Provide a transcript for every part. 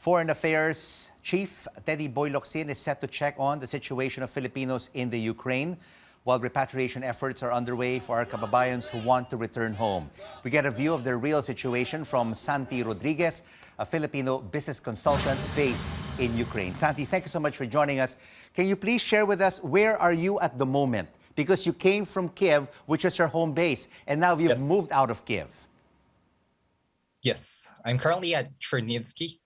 Foreign Affairs Chief Teddy Boy Locsin is set to check on the situation of Filipinos in the Ukraine while repatriation efforts are underway for our kababayans who want to return home. We get a view of the real situation from Santi Rodriguez, a Filipino business consultant based in Ukraine. Santi, thank you so much for joining us. Can you please share with us where are you at the moment? Because you came from Kiev, which is your home base, and now you've moved out of Kiev. Yes, I'm currently at Chernivtsi.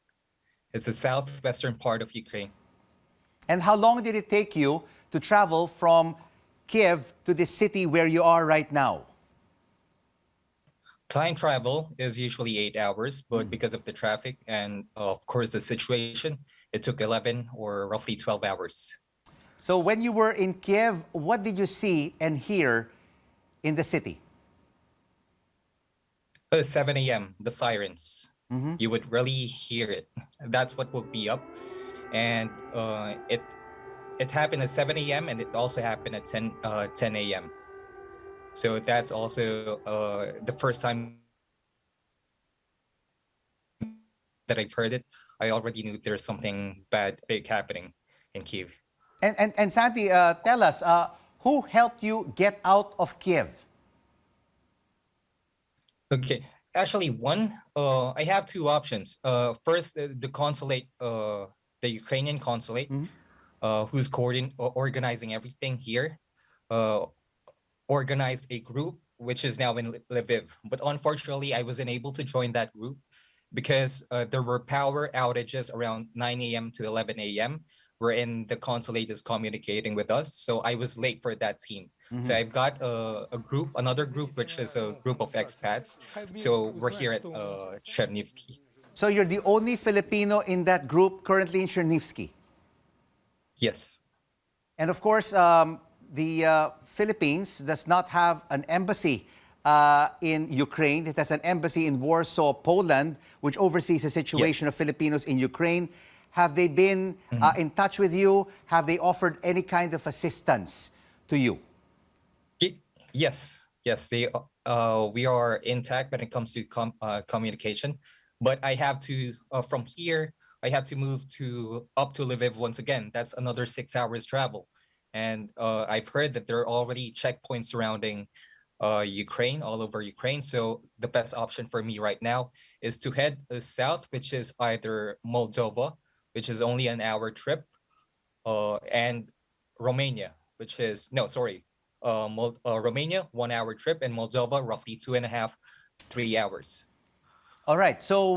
It's the southwestern part of Ukraine. And how long did it take you to travel from Kiev to the city where you are right now? Time travel is usually 8 hours, but because of the traffic and of course the situation, it took 11 or roughly 12 hours. So when you were in Kiev, what did you see and hear in the city? 7 a.m., the sirens. You would really hear it. That's what woke me up. And it happened at 7 a.m. and it also happened at 10 a.m. So that's also the first time that I've heard it. I already knew there's something big happening in Kiev. And Santi, tell us, who helped you get out of Kiev? Okay, actually, I have two options. First, the consulate, the Ukrainian consulate, who's organizing everything here, organized a group which is now in Lviv. But unfortunately, I wasn't able to join that group because there were power outages around 9 a.m. to 11 a.m. wherein the consulate is communicating with us. So I was late for that team. So I've got another group, which is a group of expats. So we're here at Chernivtsi. So you're the only Filipino in that group currently in Chernivtsi? Yes. And of course, the Philippines does not have an embassy in Ukraine. It has an embassy in Warsaw, Poland, which oversees the situation of Filipinos in Ukraine. Have they been in touch with you? Have they offered any kind of assistance to you? Yes. We are intact when it comes to communication. But I have to, from here, I have to move up to Lviv once again. That's another 6 hours travel. And I've heard that there are already checkpoints surrounding Ukraine, all over Ukraine. So the best option for me right now is to head south, which is either Moldova, which is only an hour trip, and Romania, which is, Romania, 1 hour trip, and Moldova, roughly 2.5, 3 hours. All right, so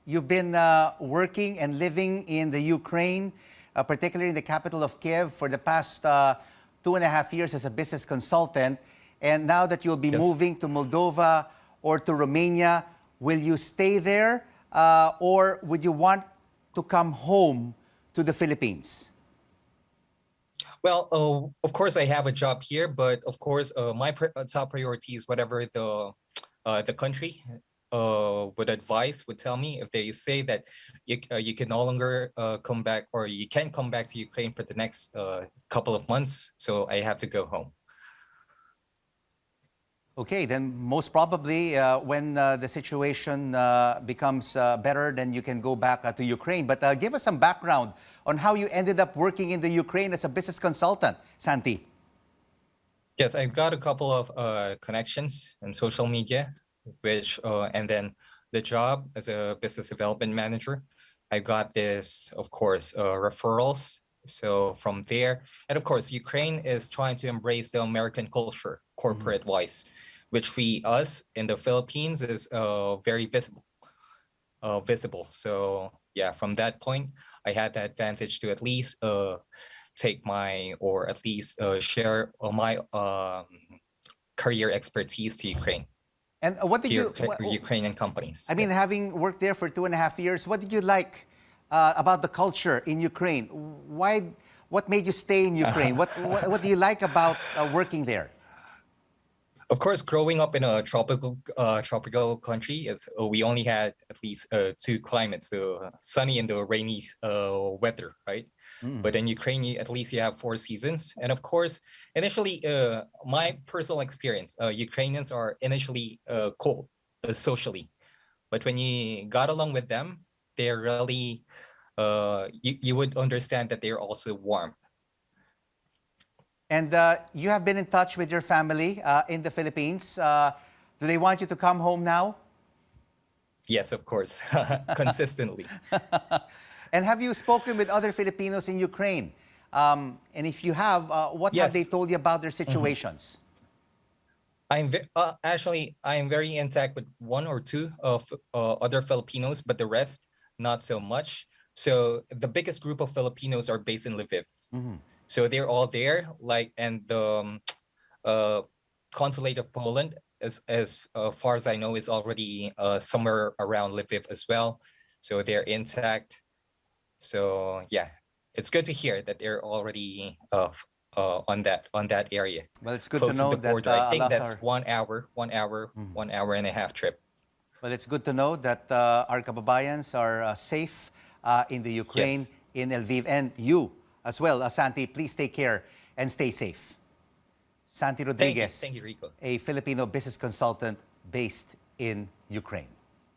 you've been working and living in the Ukraine, particularly in the capital of Kiev, for the past 2.5 years as a business consultant. And now that you'll be moving to Moldova or to Romania, will you stay there or would you want to come home to the Philippines? Well, of course, I have a job here, but of course, my top priority is whatever the country would tell me. If they say that you can no longer come back, or you can't come back to Ukraine for the next couple of months, so I have to go home. Okay, then most probably when the situation becomes better, then you can go back to Ukraine. But give us some background on how you ended up working in the Ukraine as a business consultant, Santi. Yes, I've got a couple of connections in social media, and then the job as a business development manager. I got this, of course, referrals. So from there, and of course, Ukraine is trying to embrace the American culture, corporate-wise, which us in the Philippines is very visible. So yeah, from that point, I had the advantage to at least share my career expertise to Ukraine. And what did Ukrainian companies? I mean, having worked there for 2.5 years, what did you like about the culture in Ukraine? What made you stay in Ukraine? What do you like about working there? Of course, growing up in a tropical country, we only had at least 2 climates: the sunny and the rainy weather, right? But in Ukraine, at least you have 4 seasons. And of course, initially, my personal experience, Ukrainians are initially cold socially, but when you got along with them, they're really, you would understand that they're also warm. And you have been in touch with your family in the Philippines. Do they want you to come home now? Yes, of course, consistently. And have you spoken with other Filipinos in Ukraine? And if you have, what have they Yes. told you about their situations? Actually, I'm very intact with one or two of other Filipinos, but the rest not so much. So the biggest group of Filipinos are based in Lviv. So they're all there, like, and the consulate of Poland, as far as I know, is already somewhere around Lviv as well. So they're intact. So yeah, it's good to hear that they're already on that area. Well, it's good to Close to know the that border. I a think lot that's are. 1 hour and a half trip. Well, it's good to know that our kababayans are safe in the Ukraine, Yes. in Lviv, and you as well, Santi. Please take care and stay safe. Santi Rodriguez, Thank you, Rico. a Filipino business consultant based in Ukraine.